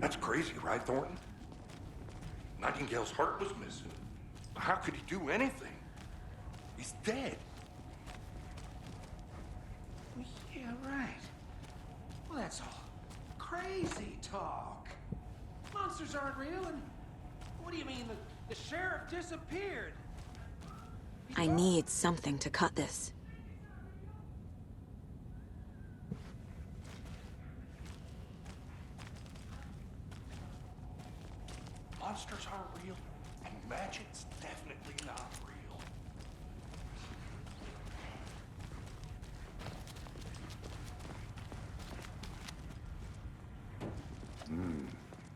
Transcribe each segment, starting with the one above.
That's crazy, right, Thornton? Nightingale's heart was missing. How could he do anything? He's dead. Yeah, right. Well, that's all crazy talk. Monsters aren't real, and what do you mean the sheriff disappeared? I need something to cut this. Monsters aren't real, and magic's definitely not real.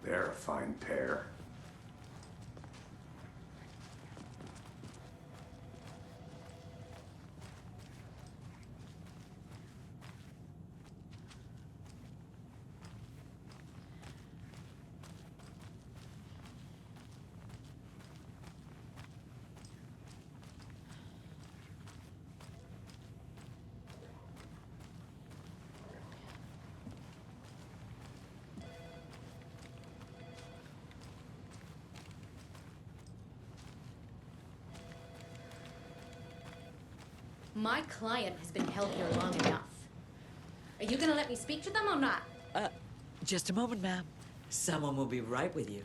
They're a fine pair. My client has been held here long enough. Are you gonna let me speak to them or not? Just a moment, ma'am. Someone will be right with you.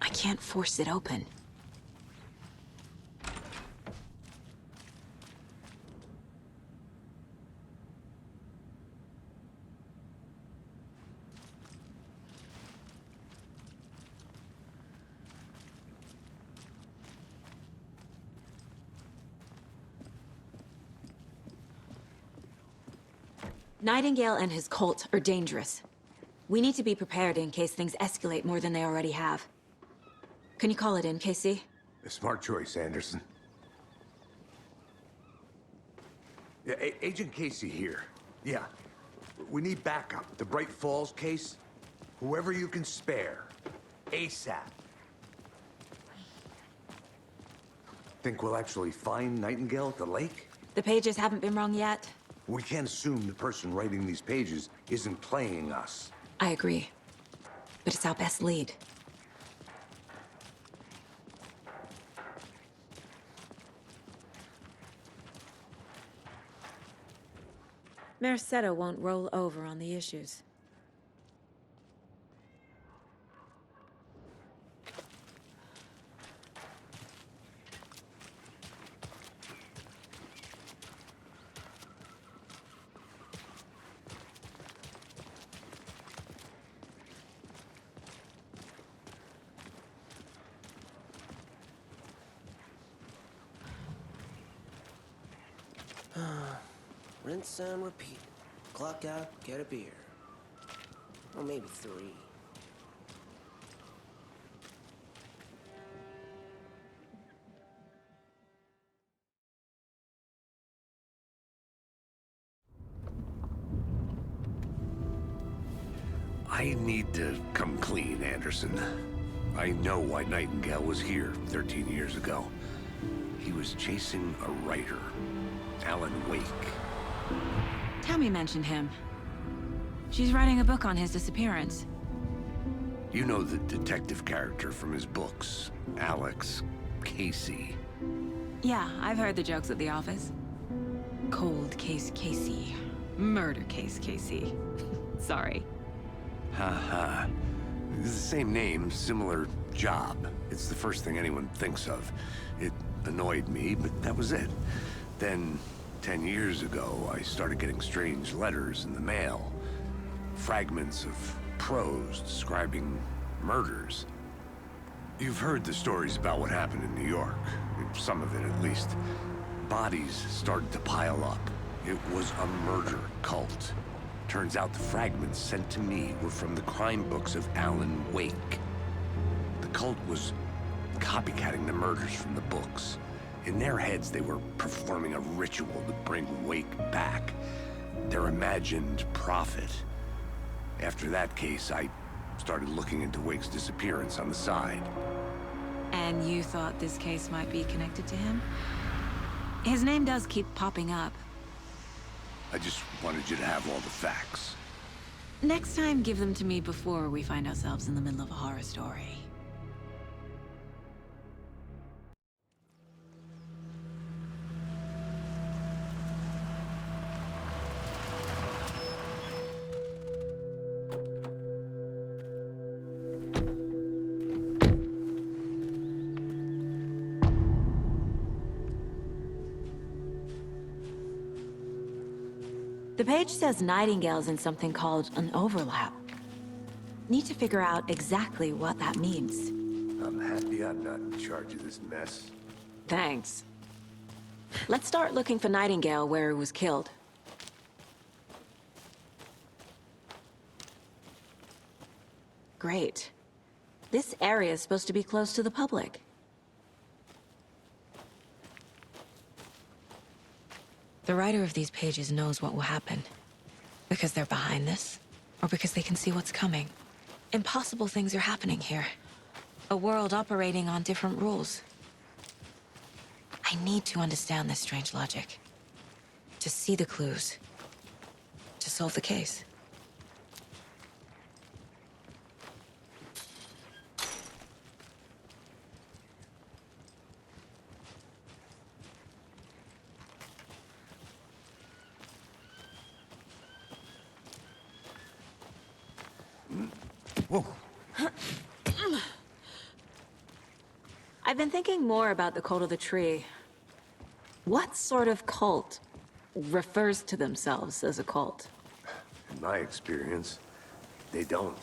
I can't force it open. Nightingale and his cult are dangerous. We need to be prepared in case things escalate more than they already have. Can you call it in, Casey? A smart choice, Anderson. Yeah, Agent Casey here. Yeah. We need backup. The Bright Falls case. Whoever you can spare. ASAP. Think we'll actually find Nightingale at the lake? The pages haven't been rung yet. We can't assume the person writing these pages isn't playing us. I agree. But it's our best lead. Mercado won't roll over on the issues. Rinse and repeat. Clock out, get a beer. Or maybe 3. I need to come clean, Anderson. I know why Nightingale was here 13 years ago. He was chasing a writer, Alan Wake. Tammy mentioned him. She's writing a book on his disappearance. You know the detective character from his books, Alex Casey. Yeah, I've heard the jokes at the office. Cold case Casey. Murder case Casey. Sorry. Ha. It's the same name, similar job. It's the first thing anyone thinks of. It annoyed me, but that was it. Then, 10 years ago, I started getting strange letters in the mail. Fragments of prose describing murders. You've heard the stories about what happened in New York. Some of it, at least. Bodies started to pile up. It was a murder cult. Turns out the fragments sent to me were from the crime books of Alan Wake. The cult was copycatting the murders from the books. In their heads, they were performing a ritual to bring Wake back. Their imagined prophet. After that case, I started looking into Wake's disappearance on the side. And you thought this case might be connected to him? His name does keep popping up. I just wanted you to have all the facts. Next time, give them to me before we find ourselves in the middle of a horror story. The page says Nightingale's in something called an overlap. Need to figure out exactly what that means. I'm happy I'm not in charge of this mess. Thanks. Let's start looking for Nightingale where he was killed. Great. This area is supposed to be close to the public. The writer of these pages knows what will happen. Because they're behind this, or because they can see what's coming. Impossible things are happening here. A world operating on different rules. I need to understand this strange logic. To see the clues. To solve the case. Whoa. I've been thinking more about the cult of the tree. What sort of cult refers to themselves as a cult? In my experience, they don't.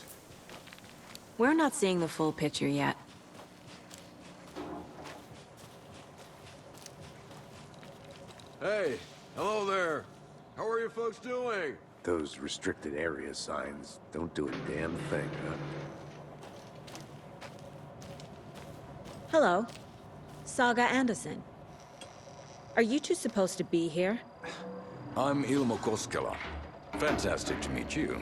We're not seeing the full picture yet. Hey, hello there. How are you folks doing? Those restricted area signs don't do a damn thing, huh? Hello. Saga Anderson. Are you two supposed to be here? I'm Ilmo Koskela. Fantastic to meet you.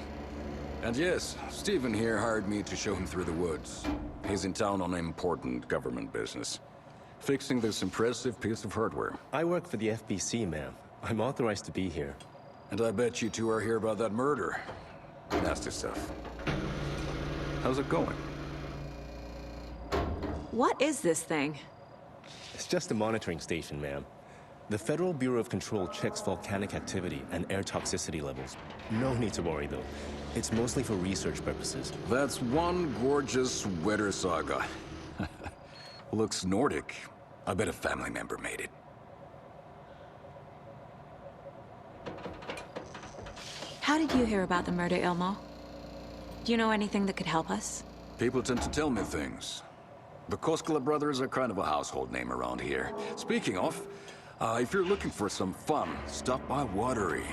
And yes, Stephen here hired me to show him through the woods. He's in town on important government business. Fixing this impressive piece of hardware. I work for the FBC, ma'am. I'm authorized to be here. And I bet you two are here about that murder. Nasty stuff. How's it going? What is this thing? It's just a monitoring station, ma'am. The Federal Bureau of Control checks volcanic activity and air toxicity levels. No need to worry, though. It's mostly for research purposes. That's one gorgeous weather saga. Looks Nordic. I bet a family member made it. How did you hear about the murder, Ilmo? Do you know anything that could help us? People tend to tell me things. The Koskela brothers are kind of a household name around here. Speaking of, if you're looking for some fun, stop by Watery.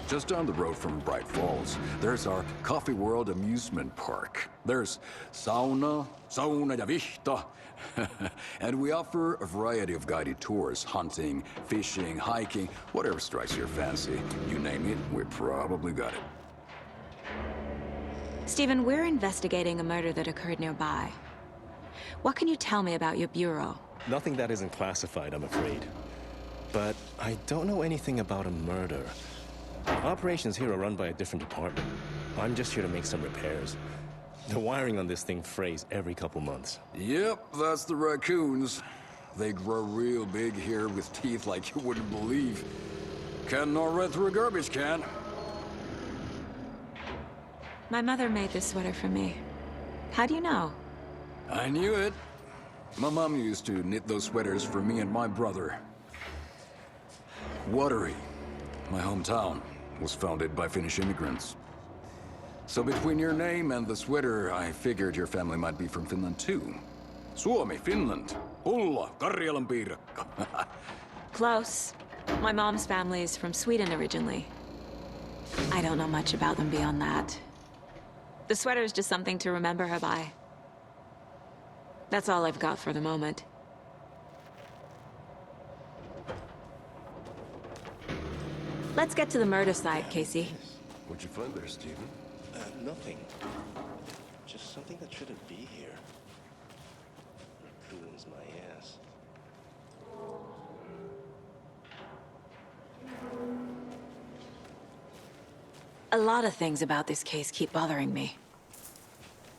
Just down the road from Bright Falls, there's our Coffee World amusement park. There's sauna ja vihta. And we offer a variety of guided tours, hunting, fishing, hiking, whatever strikes your fancy. You name it, we probably got it. Stephen, we're investigating a murder that occurred nearby. What can you tell me about your bureau? Nothing that isn't classified, I'm afraid. But I don't know anything about a murder. Operations here are run by a different department. I'm just here to make some repairs. The wiring on this thing frays every couple months. Yep, that's the raccoons. They grow real big here with teeth like you wouldn't believe. Can't gnaw right through a garbage can. My mother made this sweater for me. How do you know? I knew it. My mom used to knit those sweaters for me and my brother. Watery, my hometown, was founded by Finnish immigrants. So between your name and the sweater, I figured your family might be from Finland too. Suomi, Finland. Ulla, Karjalan piirakka. Close. My mom's family is from Sweden originally. I don't know much about them beyond that. The sweater is just something to remember her by. That's all I've got for the moment. Let's get to the murder side, Casey. What'd you find there, Stephen? Nothing. Just something that shouldn't be here. Raccoons my ass. A lot of things about this case keep bothering me.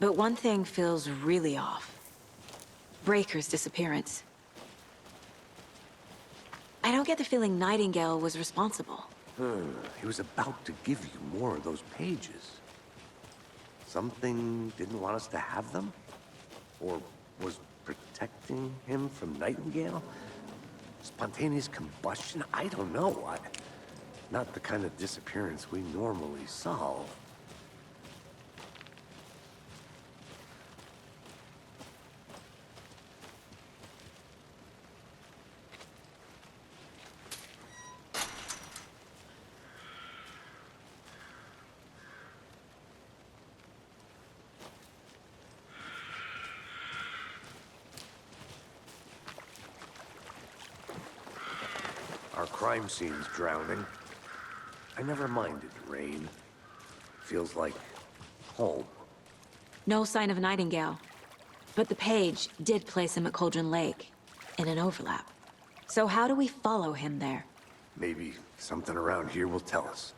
But one thing feels really off. Breaker's disappearance. I don't get the feeling Nightingale was responsible. He was about to give you more of those pages. Something didn't want us to have them? Or was protecting him from Nightingale? Spontaneous combustion? I don't know. Not the kind of disappearance we normally solve. Our crime scene's drowning. I never minded rain. Feels like home. No sign of Nightingale. But the page did place him at Cauldron Lake, in an overlap. So how do we follow him there? Maybe something around here will tell us.